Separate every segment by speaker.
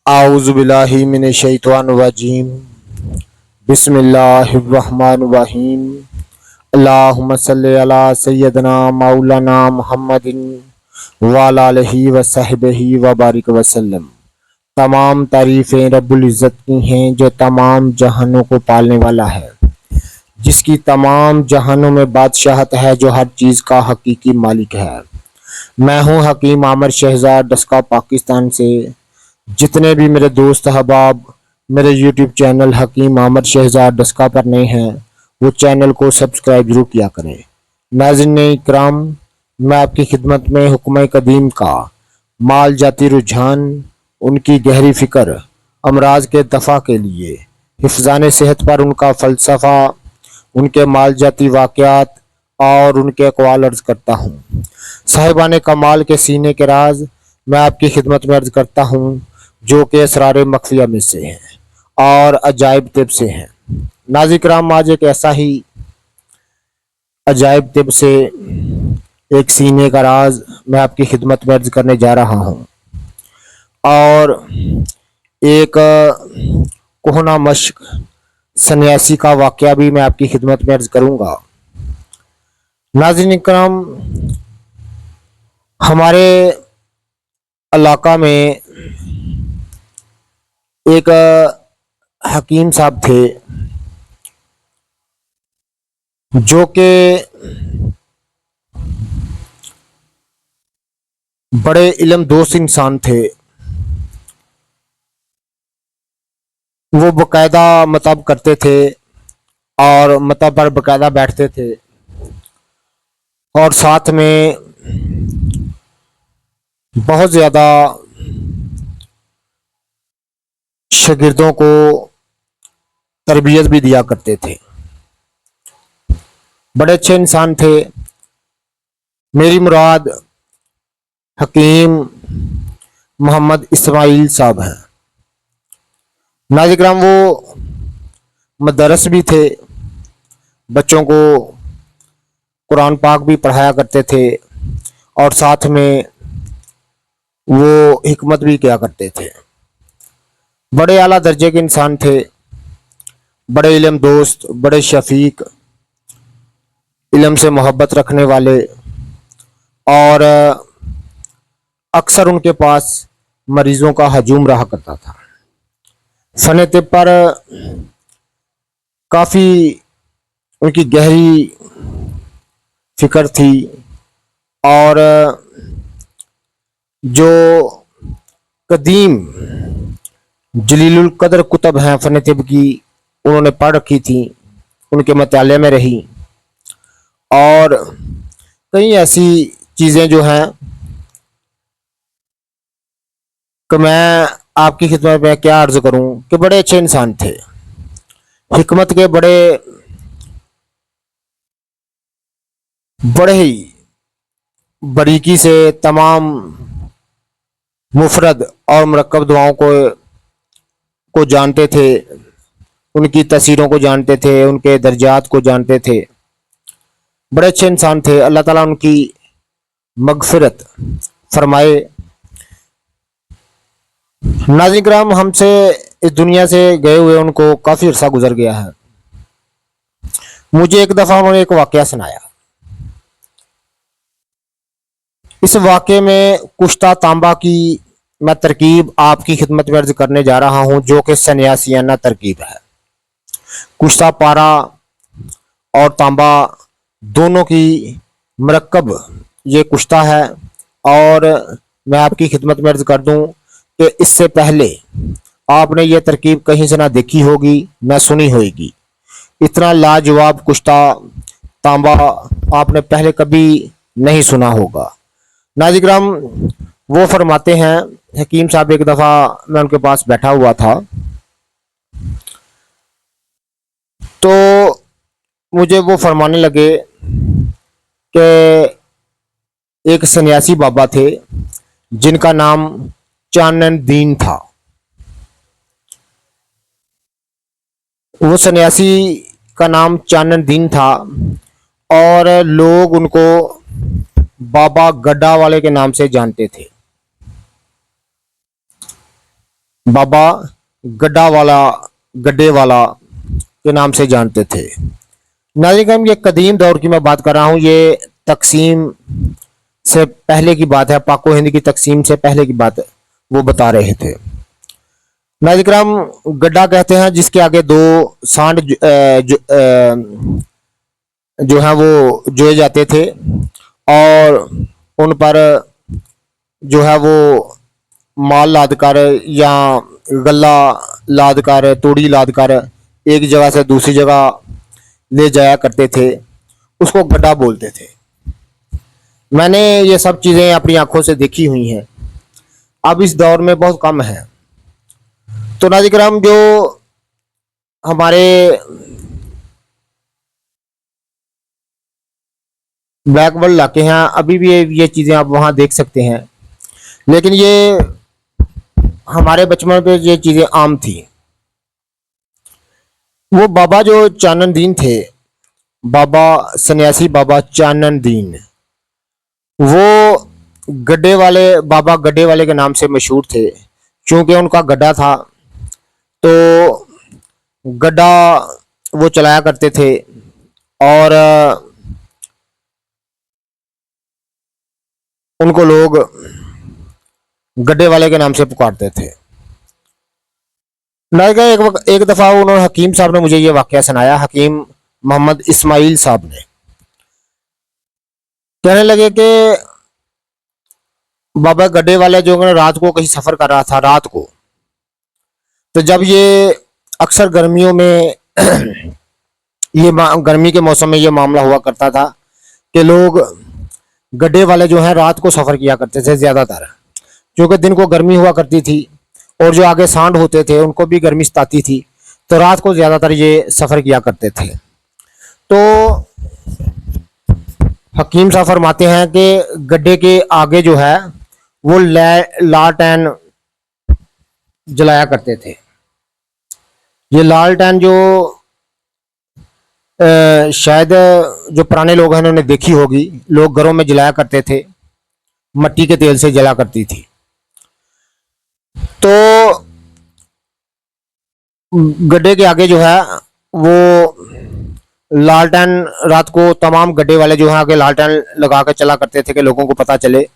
Speaker 1: आऊज़ुबिल्लाहि मिनश्शैतानिर्रजीम। बिस्मिल्लाहिर्रहमानिर्रहीम। अल्लाहुम्मा सल्लि अला सय्यदना मौलाना मुहम्मदिन व अला आलिहि व सहबिही व बारिक वसल्लम। तमाम तारीफ़ें रब्बुल इज़्ज़त की हैं जो तमाम जहानों को पालने वाला है, जिसकी तमाम जहानों में बादशाहत है, जो हर चीज़ का हकीकी मालिक है। मैं हूँ हकीम आमिर शहजाद डस्का पाकिस्तान से। जितने भी मेरे दोस्त अहबाब मेरे यूट्यूब चैनल हकीम आमिर शहजाद डस्का पर नए हैं, वो चैनल को सब्सक्राइब जरूर किया करें। नाज़रीन इकराम, मैं आपकी खिदमत में हुक्म कदीम का माल जाती रुझान, उनकी गहरी फ़िक्र, अमराज के दफ़ा के लिए हिफ़्ज़ान सेहत पर उनका फ़लसफ़ा, उनके माल जाती वाक़यात और उनके अक़वाल अर्ज़ करता हूँ। साहिबान कमाल के सीने के राज मैं आपकी खिदमत में अर्ज़ करता हूँ, जो कि असरार मख्फिया में से हैं और अजायब तिब से हैं। नाज़रीन किराम, आज एक ऐसा ही अजायब तिब से एक सीने का राज मैं आपकी खिदमत में अर्ज़ करने जा रहा हूँ और एक कोहना मश्क सन्यासी का वाक़या भी मैं आपकी खिदमत में अर्ज़ करूँगा। नाज़रीन इकराम, हमारे इलाका में एक हकीम साहब थे, जो कि बड़े इल्म दोस्त इंसान थे। वो बाकायदा मतब करते थे और मतब पर बाकायदा बैठते थे और साथ में बहुत ज़्यादा शागिर्दों को तरबियत भी दिया करते थे। बड़े अच्छे इंसान थे। मेरी मुराद हकीम मोहम्मद इस्माइल साहब हैं। नाज़रीन, वो मदरस भी थे, बच्चों को कुरान पाक भी पढ़ाया करते थे और साथ में वो हिकमत भी किया करते थे। बड़े आला दर्जे के इंसान थे, बड़े इल्म दोस्त, बड़े शफीक, इल्म से मोहब्बत रखने वाले और अक्सर उनके पास मरीजों का हजूम रहा करता था। फ़न तिब पर काफ़ी उनकी गहरी फिक्र थी और जो कदीम जलीलुल कदर कुतब हैं फ़न तिब की, उन्होंने पढ़ रखी थी, उनके मताले में रही और कई ऐसी चीज़ें जो हैं कि मैं आपकी खिदमत में क्या अर्ज़ करूं कि बड़े अच्छे इंसान थे, हिकमत के बड़े ही बारीकी से तमाम मुफरद और मरकब दुआओं को जानते थे, उनकी तसीरों को जानते थे, उनके दर्जात को जानते थे। बड़े अच्छे इंसान थे। अल्लाह ताला उनकी मगफिरत फरमाए। नाज़रीन किराम, हमसे इस दुनिया से गए हुए उनको काफ़ी अरसा गुजर गया है। मुझे एक दफ़ा उन्होंने एक वाक़या सुनाया। इस वाक़े में कुश्ता तांबा की मैं तरकीब आपकी खिदमत में अर्ज़ करने जा रहा हूँ, जो कि सन्यासियाना तरकीब है। कुश्ता पारा और तांबा दोनों की मरकब ये कुश्ता है और मैं आपकी खिदमत में अर्ज़ कर दूं कि इससे पहले आपने ये तरकीब कहीं से ना देखी होगी, ना सुनी होगी। इतना लाजवाब कुश्ता तांबा आपने पहले कभी नहीं सुना होगा। नाज़रीन, वो फरमाते हैं, हकीम साहब, एक दफ़ा मैं उनके पास बैठा हुआ था तो मुझे वो फरमाने लगे कि एक सन्यासी बाबा थे जिनका नाम चानन दीन था। वो सन्यासी का नाम चानन दीन था और लोग उनको बाबा गड्ढा वाले के नाम से जानते थे। बाबा गड्ढा वाला, गड्ढे वाला के नाम से जानते थे। नाज़रीन, ये कदीम दौर की मैं बात कर रहा हूँ, ये तकसीम से पहले की बात है, पाको हिंद की तकसीम से पहले की बात वो बता रहे थे। नाज़रीन, गड्ढा कहते हैं जिसके आगे दो सांड जो है वो जोए जाते थे और उन पर जो है वो माल लाद कर या गला लाद कर, तोड़ी लाद कर एक जगह से दूसरी जगह ले जाया करते थे, उसको गड्ढा बोलते थे। मैंने ये सब चीज़ें अपनी आंखों से देखी हुई हैं, अब इस दौर में बहुत कम है। तो नाज़रीन, जो हमारे बैकवर्ड इलाके हैं, अभी भी ये चीज़ें आप वहाँ देख सकते हैं, लेकिन ये हमारे बचपन में ये चीज़ें आम थी। वो बाबा जो चानन दीन थे, बाबा सन्यासी बाबा चानन दीन, वो गड्ढे वाले, बाबा गड्ढे वाले के नाम से मशहूर थे, क्योंकि उनका गड्ढा था। तो गड्ढा वो चलाया करते थे और उनको लोग गड्ढे वाले के नाम से पुकारते थे। एक दफ़ा उन्होंने, हकीम साहब ने मुझे ये वाक़या सुनाया, हकीम मोहम्मद इस्माइल साहब ने, कहने लगे कि बाबा गड्ढे वाले जो है रात को कहीं सफ़र कर रहा था, रात को, तो जब ये अक्सर गर्मियों में ये गर्मी के मौसम में ये मामला हुआ करता था कि लोग गड्ढे वाले जो हैं रात को सफ़र किया करते थे ज़्यादातर, क्योंकि दिन को गर्मी हुआ करती थी और जो आगे सांड होते थे उनको भी गर्मी सताती थी, तो रात को ज़्यादातर ये सफ़र किया करते थे। तो हकीम साहब फरमाते हैं कि गड्ढे के आगे जो है वो लालटेन जलाया करते थे। ये लालटेन जो शायद जो पुराने लोग हैं उन्होंने देखी होगी, लोग घरों में जलाया करते थे, मट्टी के तेल से जला करती थी। तो गड्ढे के आगे जो है वो लालटेन रात को तमाम गड्ढे वाले जो है आगे लालटेन लगा कर चला करते थे कि लोगों को पता चले।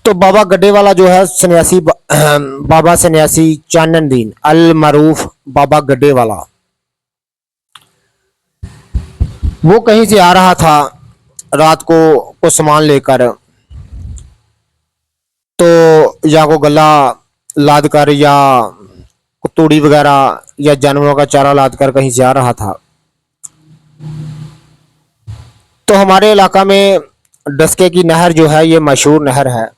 Speaker 1: तो बाबा गड्ढे वाला जो है सन्यासी बाबा सन्यासी चानन दीन अल मरूफ बाबा गड्ढे वाला, वो कहीं से आ रहा था रात को सामान लेकर, तो या को गला लाद कर या तूड़ी वगैरह या जानवरों का चारा लाद कर कहीं से आ रहा था। तो हमारे इलाका में डस्के की नहर जो है ये मशहूर नहर है,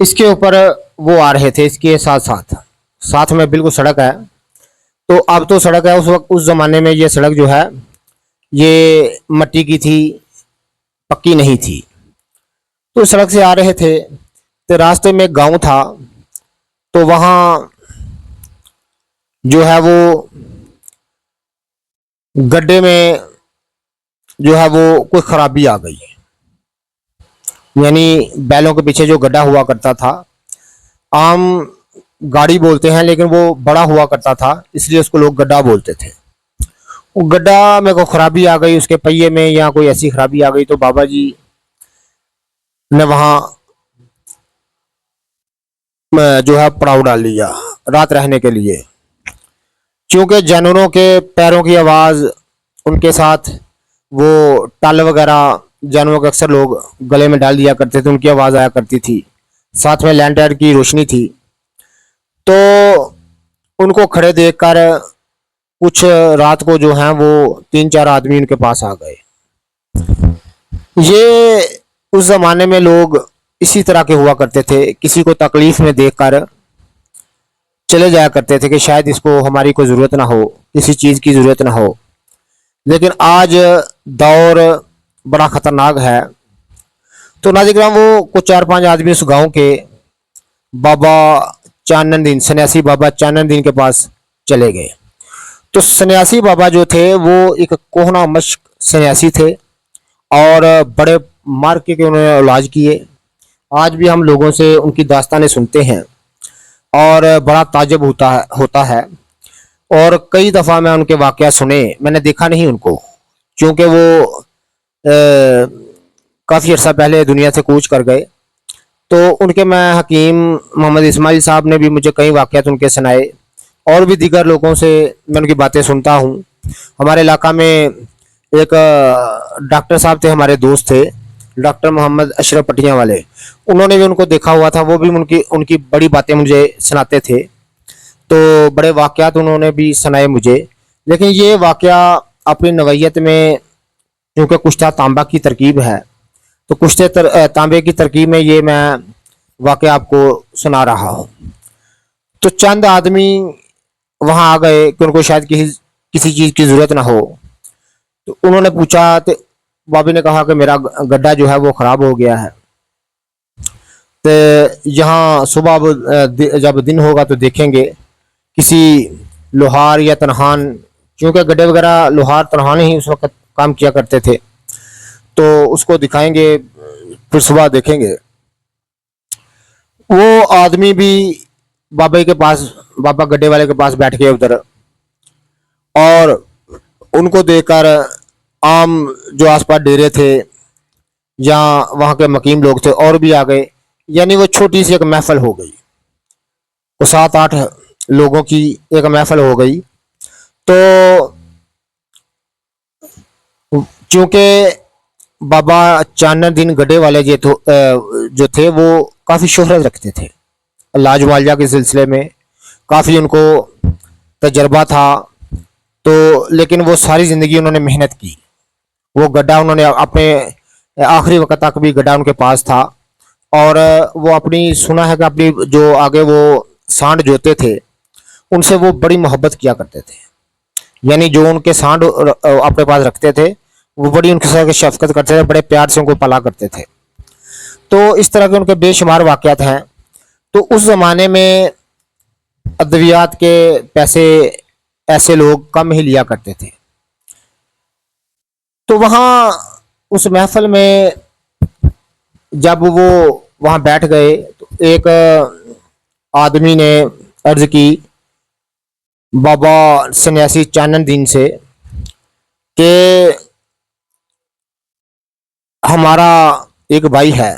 Speaker 1: इसके ऊपर वो आ रहे थे, इसके साथ साथ साथ में बिल्कुल सड़क है। तो अब तो सड़क है, उस वक्त उस ज़माने में ये सड़क जो है ये मट्टी की थी, पक्की नहीं थी। तो सड़क से आ रहे थे तो रास्ते में गांव था, तो वहाँ जो है वो गड्ढे में जो है वो कोई खराबी आ गई, यानी बैलों के पीछे जो गड्ढा हुआ करता था, आम गाड़ी बोलते हैं लेकिन वो बड़ा हुआ करता था इसलिए उसको लोग गड्ढा बोलते थे। वो गड्ढा में कोई खराबी आ गई, उसके पहिए में या कोई ऐसी खराबी आ गई, तो बाबा जी ने वहाँ जो है पड़ाव डाल लिया रात रहने के लिए, क्योंकि जानवरों के पैरों की आवाज़, उनके साथ वो टल वगैरह जानवरों के अक्सर लोग गले में डाल दिया करते थे, उनकी आवाज़ आया करती थी, साथ में लैंटर्न की रोशनी थी। तो उनको खड़े देखकर कुछ रात को जो हैं वो 3-4 आदमी उनके पास आ गए। ये उस ज़माने में लोग इसी तरह के हुआ करते थे, किसी को तकलीफ़ में देखकर चले जाया करते थे कि शायद इसको हमारी कोई ज़रूरत ना हो, किसी चीज़ की ज़रूरत ना हो। लेकिन आज दौर बड़ा ख़तरनाक है। तो नाज़रीन, वो कुछ 4-5 आदमी उस गांव के बाबा चानन दीन, सन्यासी बाबा चानन दीन के पास चले गए। तो सन्यासी बाबा जो थे वो एक कोहना मश्क सन्यासी थे और बड़े मार के उन्होंने इलाज किए, आज भी हम लोगों से उनकी दास्तानें सुनते हैं और बड़ा ताज्जुब होता है। और कई दफ़ा मैं उनके वाक़या सुने, मैंने देखा नहीं उनको, क्योंकि वो काफ़ी अर्सा पहले दुनिया से कूच कर गए। तो उनके मैं हकीम मोहम्मद इस्माइल साहब ने भी मुझे कई वाक़यात उनके सुनाए, और भी दीगर लोगों से मैं उनकी बातें सुनता हूँ। हमारे इलाका में एक डॉक्टर साहब थे, हमारे दोस्त थे, डॉक्टर मोहम्मद अशरफ पटियां वाले। उन्होंने भी उनको देखा हुआ था, वो भी उनकी उनकी बड़ी बातें मुझे सुनाते थे। तो बड़े वाक़यात उन्होंने भी सुनाए मुझे। लेकिन ये वाक़या अपनी नवैयत में, क्योंकि कुश्ता तांबा की तरकीब है, तो तांबे की तरकीब में ये मैं वाक़या आपको सुना रहा हूँ। तो चंद आदमी वहाँ आ गए कि उनको शायद किसी किसी चीज़ की ज़रूरत ना हो। तो उन्होंने पूछा, तो बाबी ने कहा कि मेरा गड्ढा जो है वो ख़राब हो गया है, तो यहाँ सुबह जब दिन होगा तो देखेंगे किसी लोहार या तनहान, क्योंकि गड्ढे वगैरह लोहार तनहान ही उस वक्त काम किया करते थे, तो उसको दिखाएंगे, फिर सुबह देखेंगे। वो आदमी भी बाबा के पास, बाबा गड्ढे वाले के पास बैठ गए उधर, और उनको देखकर आम जो आसपास डेरे थे या वहाँ के मकीम लोग थे और भी आ गए। यानी वो छोटी सी एक महफिल हो गई, वो 7-8 लोगों की एक महफिल हो गई। तो क्योंकि बाबा चानन गड्ढे वाले जो थे वो काफ़ी शोहरत रखते थे इलाज मुआवजा के सिलसिले में, काफ़ी उनको तजर्बा था। तो लेकिन वो सारी ज़िंदगी उन्होंने मेहनत की, वो गड्ढा उन्होंने अपने आखिरी वक्त तक भी गड्ढा उनके पास था। और वो अपनी, सुना है कि अपनी जो आगे वो सांड जोते थे उनसे वो बड़ी मोहब्बत किया करते थे। यानी जो उनके सांड अपने पास रखते थे वो बड़ी उनके साथ शफकत करते थे, बड़े प्यार से उनको पाला करते थे। तो इस तरह के उनके बेशुमार वाक़यात हैं। तो उस ज़माने में अद्वियात के पैसे ऐसे लोग कम ही लिया करते थे। तो वहाँ उस महफिल में जब वो वहाँ बैठ गए तो एक आदमी ने अर्ज की बाबा सन्यासी चानन दीन से कि हमारा एक भाई है,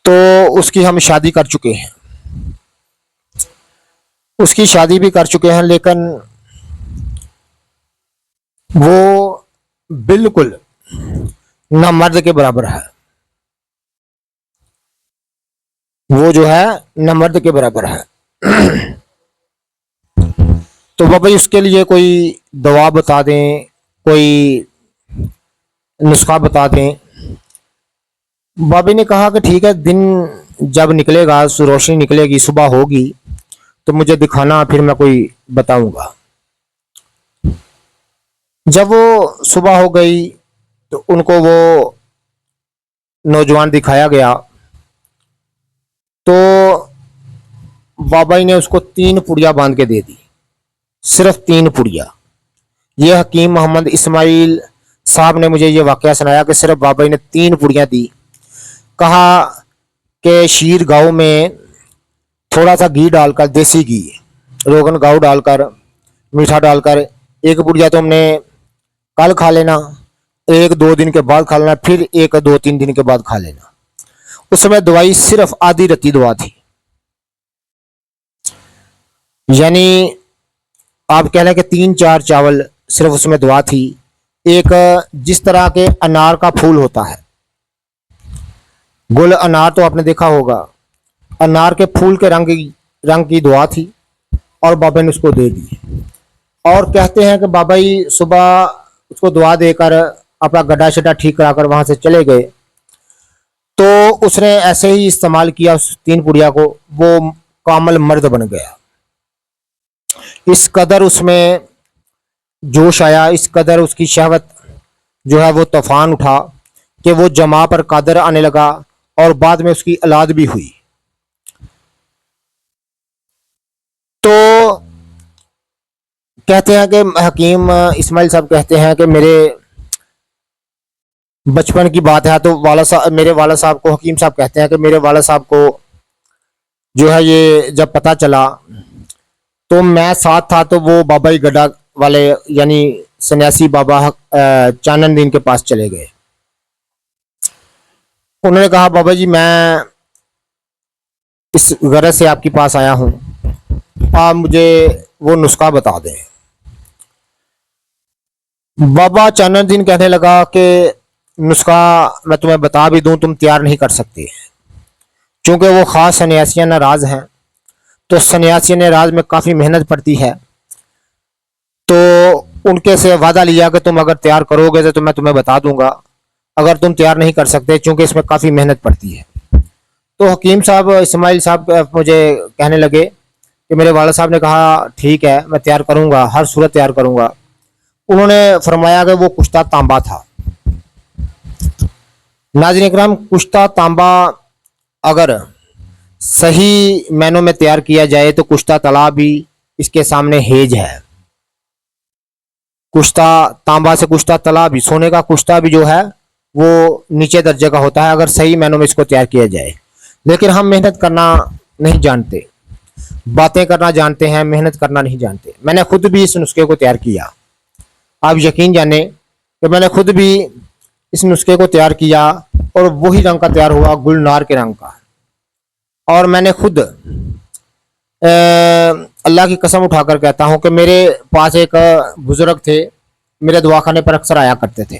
Speaker 1: तो उसकी हम शादी कर चुके हैं, उसकी शादी भी कर चुके हैं, लेकिन वो बिल्कुल ना मर्द के बराबर है। वो जो है ना मर्द के बराबर है। तो बाबा जी उसके लिए कोई दवा बता दें, कोई नुस्खा बता दें। बाबी ने कहा कि ठीक है, दिन जब निकलेगा, रोशनी निकलेगी, सुबह होगी, तो मुझे दिखाना, फिर मैं कोई बताऊंगा। जब वो सुबह हो गई तो उनको वो नौजवान दिखाया गया। तो बाबा जी ने उसको 3 पुड़िया बांध के दे दी, सिर्फ 3 पुड़िया। ये हकीम मोहम्मद इस्माइल साहब ने मुझे ये वाक़या सुनाया कि सिर्फ बाबा जी ने 3 पुड़िया दी। कहा कि शीर गाँव में थोड़ा सा घी डालकर, देसी घी, रोगन गाँव डालकर, मीठा डालकर, एक पुड़िया तो हमने कल खा लेना, 1-2 दिन के बाद खा लेना, फिर 1-2-3 दिन के बाद खा लेना। उस समय दवाई सिर्फ आधी रत्ती दवा थी। यानी आप कह लें कि 3-4 चावल सिर्फ उसमें दवा थी। एक जिस तरह के अनार का फूल होता है, गुल अनार तो आपने देखा होगा, अनार के फूल के रंग की दवा थी, और बाबा ने उसको दे दी। और कहते हैं कि बाबा जी सुबह उसको दुआ देकर अपना गड्ढा शड्ढा ठीक कराकर वहां से चले गए। तो उसने ऐसे ही इस्तेमाल किया उस 3 पुड़िया को, वो कामल मर्द बन गया। इस कदर उसमें जोश आया, इस कदर उसकी शहवत जो है वो तूफान उठा कि वो जमा पर कादर आने लगा, और बाद में उसकी औलाद भी हुई। तो कहते हैं कि हकीम इस्माइल साहब कहते हैं कि मेरे बचपन की बात है तो वाला साहब, मेरे वाला साहब को हकीम साहब कहते हैं कि मेरे वाला साहब को जो है ये जब पता चला तो मैं साथ था, तो वो बाबा ही गड्ढा वाले यानी सन्यासी बाबा चानन दीन के पास चले गए। उन्होंने कहा बाबा जी मैं इस गरज से आपके पास आया हूँ, आप मुझे वो नुस्खा बता दें। बाबा चानन दीन कहने लगा कि नुस्खा मैं तुम्हें बता भी दूं तुम तैयार नहीं कर सकते, क्योंकि वो खास सन्यासियां नाराज हैं। तो सन्यासी ने राज में काफ़ी मेहनत पड़ती है, तो उनके से वादा लिया कि तुम अगर तैयार करोगे तो मैं तुम्हें बता दूंगा, अगर तुम तैयार नहीं कर सकते क्योंकि इसमें काफ़ी मेहनत पड़ती है। तो हकीम साहब इस्माइल साहब मुझे कहने लगे कि मेरे वाला साहब ने कहा ठीक है मैं तैयार करूंगा, हर सूरत तैयार करूंगा। उन्होंने फरमाया कि वो कुश्ता तांबा था। नाज़रीन इकराम, कुश्ता तांबा अगर सही मैनों में तैयार किया जाए तो कुश्ता तला भी इसके सामने हेज है। कुश्ता तांबा से कुश्ता तला भी, सोने का कुश्ता भी जो है वो नीचे दर्जे का होता है अगर सही मैनों में इसको तैयार किया जाए। लेकिन हम मेहनत करना नहीं जानते, बातें करना जानते हैं, मेहनत करना नहीं जानते। मैंने खुद भी इस नुस्खे को तैयार किया। आप यकीन जाने कि मैंने खुद भी इस नुस्खे को तैयार किया और वही रंग का तैयार हुआ, गुलनार के रंग का। और मैंने खुद अल्लाह की कसम उठाकर कहता हूँ कि मेरे पास एक बुजुर्ग थे, मेरे दवाखाने पर अक्सर आया करते थे,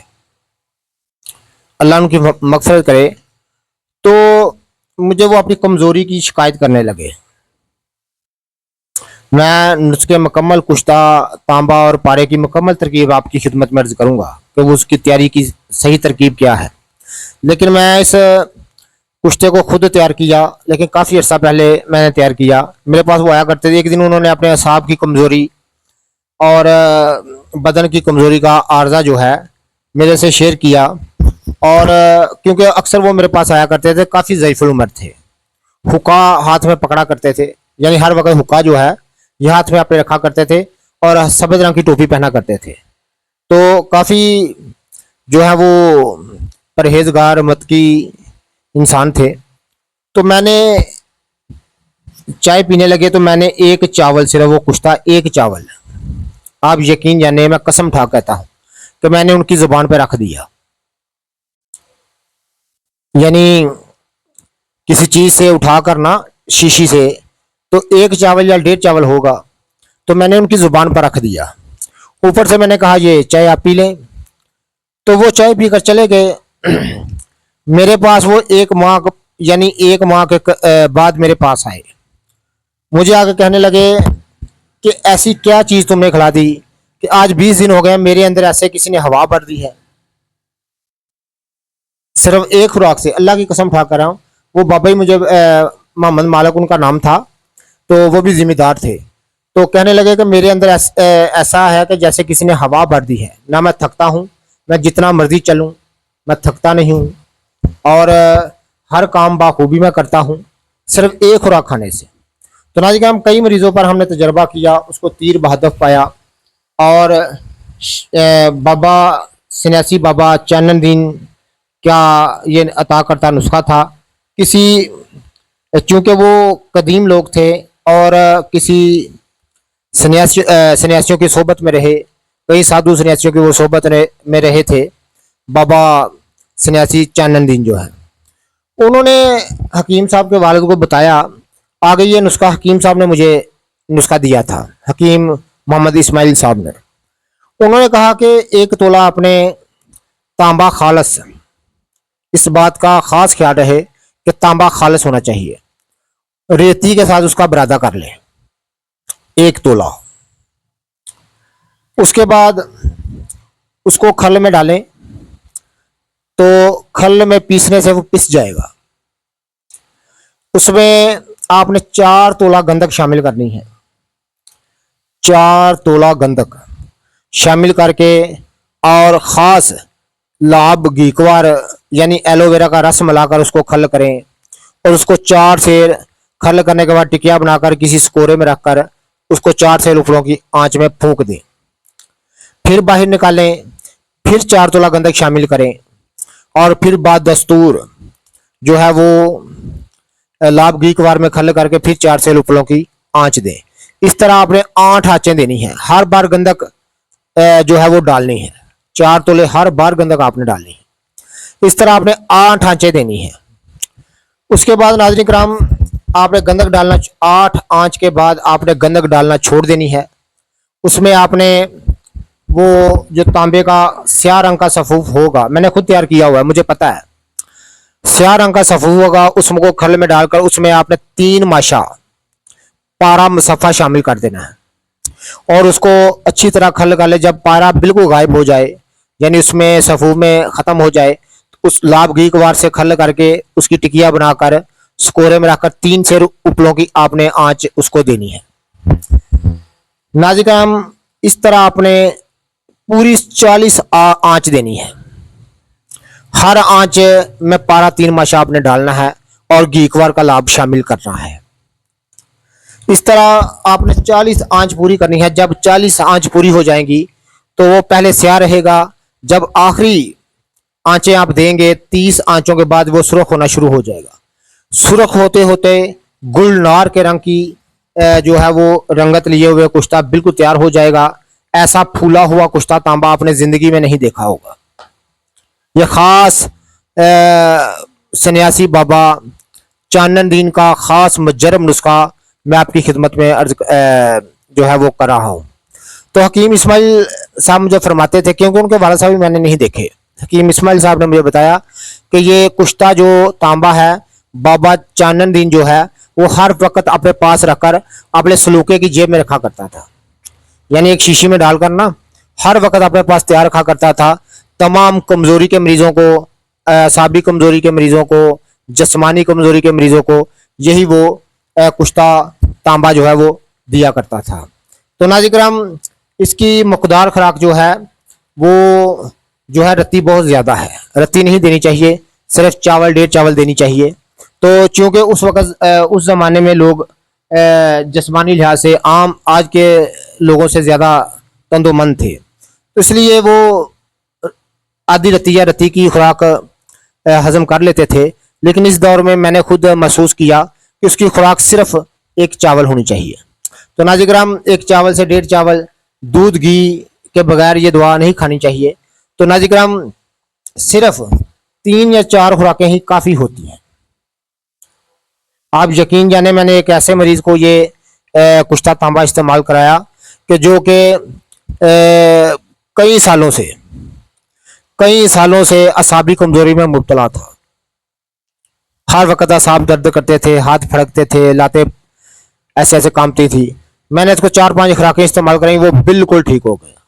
Speaker 1: अल्लाह उनकी मगफिरत करे। तो मुझे वो अपनी कमज़ोरी की शिकायत करने लगे। मैं नुस्खे मुकम्मल कुश्ता तांबा और पारे की मुकम्मल तरकीब आपकी खिदमत में अर्ज करूँगा कि वो उसकी तैयारी की सही तरकीब क्या है। लेकिन मैं इस कुश्ते को खुद तैयार किया, लेकिन काफ़ी अर्सा पहले मैंने तैयार किया। मेरे पास वो आया करते थे। एक दिन उन्होंने अपने असाब की कमज़ोरी और बदन की कमज़ोरी का आर्जा जो है मेरे से शेयर किया। और क्योंकि अक्सर वो मेरे पास आया करते थे, काफ़ी ज़ईफ़ुल उम्र थे, हुक्का हाथ में पकड़ा करते थे, यानी हर वक्त हुक्का जो है ये हाथ में अपने रखा करते थे और सफ़ेद रंग की टोपी पहना करते थे। तो काफ़ी जो है वो परहेजगार मतकी इंसान थे। तो मैंने चाय पीने लगे तो मैंने एक चावल, सिर्फ वो कुश्ता एक चावल, आप यकीन जाने मैं कसम ठा कहता हूँ कि मैंने उनकी ज़ुबान पर रख दिया। यानी किसी चीज़ से उठा कर ना, शीशी से, तो एक चावल या डेढ़ चावल होगा, तो मैंने उनकी ज़ुबान पर रख दिया। ऊपर से मैंने कहा ये चाय आप पी लें। तो वो चाय पीकर चले गए। मेरे पास वो एक माह यानी एक माह के बाद मेरे पास आए। मुझे आके कहने लगे कि ऐसी क्या चीज़ तुमने खिला दी कि आज 20 दिन हो गए मेरे अंदर ऐसे किसी ने हवा भर दी है, सिर्फ एक खुराक से। अल्लाह की कसम उठा कर रहा हूँ, वो बाबा ही मुझे मोहम्मद मालिक उनका नाम था, तो वो भी जिम्मेदार थे। तो कहने लगे कि मेरे अंदर ऐसा है कि जैसे किसी ने हवा भर दी है, ना मैं थकता हूँ, मैं जितना मर्जी चलूँ मैं थकता नहीं हूँ, और हर काम बाखूबी मैं करता हूँ सिर्फ एक खुराक खाने से। तो नाज़रीन हम कई मरीज़ों पर हमने तजर्बा किया, उसको तीर बहादुर पाया। और बाबा सन्यासी बाबा चानन दीन क्या ये अता करता नुस्खा था। किसी, चूँकि वो कदीम लोग थे और किसी सन्यासियों की सोबत में रहे, कई साधु सन्यासियों की वो सोबत में रहे थे। बाबा सन्यासी चानन दीन जो है, उन्होंने हकीम साहब के वालिद को बताया। आगे ये नुस्खा हकीम साहब ने मुझे नुस्खा दिया था, हकीम मोहम्मद इस्माइल साहब ने। उन्होंने कहा कि 1 तोला अपने तांबा खालस, इस बात का ख़ास ख्याल रहे कि तांबा खालस होना चाहिए, रेती के साथ उसका बरादा कर लें 1 तोला। उसके बाद उसको खल में डालें, तो खल में पीसने से वो पिस जाएगा। उसमें आपने 4 तोला गंधक शामिल करनी है, 4 तोला गंधक शामिल करके, और ख़ास लाभ घीकवार यानी एलोवेरा का रस मिलाकर उसको खल करें, और उसको 4 सेर खल करने के बाद टिकिया बनाकर किसी स्कोरे में रखकर उसको 4 सेर ऊपरों की आंच में फूंक दें। फिर बाहर निकालें, फिर 4 तोला गंधक शामिल करें, और फिर बाद दस्तूर जो है वो लाभ घी कवार में खल करके फिर 4 सेर उपलों की आंच दें। इस तरह आपने 8 आंचें देनी है। हर बार गंधक जो है वो डालनी है। 4 तोले हर बार गंधक आपने डालनी है। इस तरह आपने 8 आंचें देनी है। उसके बाद नाज़रीन किराम आपने गंधक डालना 8 आंच के बाद आपने गंधक डालना छोड़ देनी है। उसमें आपने वो जो तांबे का स्याह रंग का सफूफ होगा, मैंने खुद तैयार किया हुआ है, मुझे पता है, स्याह रंग का सफूफ होगा, उसको खल में डालकर उसमें आपने 3 माशा पारा मुसफ़ा शामिल कर देना है और उसको अच्छी तरह खल कर ले। जब पारा बिल्कुल गायब हो जाए, यानी उसमें सफूफ में ख़त्म हो जाए, तो उस लाभ घी कवार से खल करके उसकी टिकिया बनाकर स्कोरे में रखकर 3 सेर उपलों की आपने आंच उसको देनी है। नाज़रीन इस तरह आपने पूरी 40 आंच देनी है। हर आंच में पारा 3 माशा आपने डालना है और घी कवार का लाभ शामिल करना है। इस तरह आपने 40 आंच पूरी करनी है। जब 40 आंच पूरी हो जाएंगी तो वो पहले स्याह रहेगा। जब आखिरी आंचें आप देंगे 30 आंचों के बाद वो सुर्ख होना शुरू हो जाएगा। सुर्ख होते होते गुलनार के रंग की जो है वो रंगत लिए हुए कुश्ता बिल्कुल तैयार हो जाएगा। ऐसा फूला हुआ कुश्ता तांबा आपने जिंदगी में नहीं देखा होगा। यह खास सन्यासी बाबा चानन दीन का खास मुजर्रब नुस्खा मैं आपकी खिदमत में अर्ज जो है वो कर रहा हूँ। तो हकीम इस्माइल साहब मुझे फरमाते थे, क्योंकि उनके वाला साहब भी मैंने नहीं देखे, हकीम इस्माइल साहब ने मुझे बताया कि ये कुश्ता जो तांबा है बाबा चानन दीन जो है वो हर वक्त अपने पास रखकर अपने सलूके की जेब में रखा करता था। यानी एक शीशी में डालकर ना हर वक्त अपने पास तैयार रखा करता था। तमाम कमज़ोरी के मरीज़ों को, असाबी कमज़ोरी के मरीज़ों को, जिस्मानी कमज़ोरी के मरीज़ों को यही वो कुश्ता तांबा जो है वो दिया करता था। तो नाज़रीन किराम इसकी मकदार खुराक जो है वो जो है रत्ती बहुत ज़्यादा है, रत्ती नहीं देनी चाहिए, सिर्फ चावल 1.5 चावल देनी चाहिए। तो चूँकि उस वक़्त उस ज़माने में लोग जिस्मानी लिहाज से आम आज के लोगों से ज़्यादा तंदोमंद थे, तो इसलिए वो आधी रत्ती या रत्ती की खुराक हज़म कर लेते थे। लेकिन इस दौर में मैंने खुद महसूस किया कि उसकी खुराक सिर्फ 1 चावल होनी चाहिए। तो नाज़रीन किराम 1 चावल से 1.5 चावल दूध घी के बगैर ये दुआ नहीं खानी चाहिए। तो नाज़रीन किराम सिर्फ 3 या 4 खुराकें ही काफ़ी होती हैं। आप यकीन जाने मैंने एक ऐसे मरीज़ को ये कुश्ता तांबा इस्तेमाल कराया कि जो कि कई सालों से असाबी कमज़ोरी में मुब्तला था। हर वक्त असाब दर्द करते थे, हाथ फड़कते थे, लातें ऐसे ऐसे कांपती थी। मैंने इसको 4-5 खुराकें इस्तेमाल कराई, वो बिल्कुल ठीक हो गया।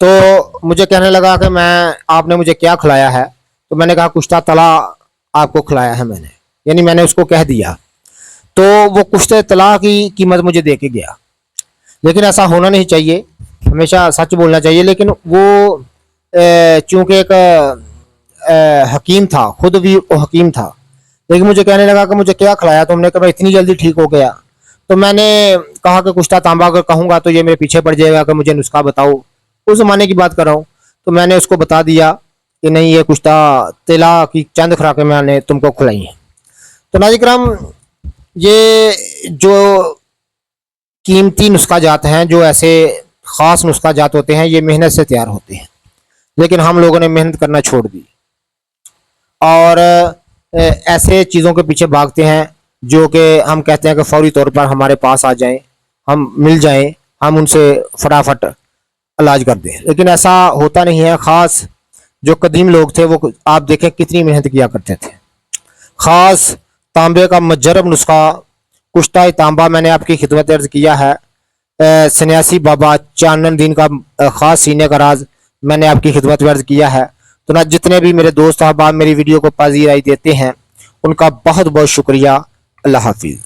Speaker 1: तो मुझे कहने लगा कि आपने मुझे क्या खिलाया है? तो मैंने कहा कुश्ता तला आपको खिलाया है मैंने, यानी मैंने उसको कह दिया। तो वो कुश्ते तला की कीमत मुझे दे के गया। लेकिन ऐसा होना नहीं चाहिए, हमेशा सच बोलना चाहिए। लेकिन वो चूँकि एक हकीम था, खुद भी वो हकीम था, लेकिन मुझे कहने लगा कि मुझे क्या खिलाया तुमने, कि मैं इतनी जल्दी ठीक हो गया। तो मैंने कहा कि कुश्ता तांबा अगर कहूँगा तो ये मेरे पीछे पड़ जाएगा कि मुझे नुस्खा बताओ। उस ज़माने की बात कर रहा हूँ। तो मैंने उसको बता दिया कि नहीं, ये कुश्ता तिला की चंद खुराकें मैंने तुमको खिलाई हैं। तो नाज़रीन किराम ये जो कीमती नुस्खा जात हैं, जो ऐसे ख़ास नुस्खा जात होते हैं, ये मेहनत से तैयार होते हैं। लेकिन हम लोगों ने मेहनत करना छोड़ दी और ऐसे चीज़ों के पीछे भागते हैं जो कि हम कहते हैं कि फौरी तौर पर हमारे पास आ जाएं, हम मिल जाएं, हम उनसे फटाफट इलाज कर दें। लेकिन ऐसा होता नहीं है। ख़ास जो कदीम लोग थे वो आप देखें कितनी मेहनत किया करते थे। ख़ास तांबे का मुजर्रब नुस्खा कुश्ता तांबा मैंने आपकी खिदमत अर्ज़ किया है। सन्यासी बाबा चानन दीन का ख़ास सीने का राज मैंने आपकी खिदमत में अर्ज़ किया है। तो ना जितने भी मेरे दोस्त अहबाब मेरी वीडियो को पज़ीराई देते हैं उनका बहुत बहुत शुक्रिया। अल्लाह हाफिज़।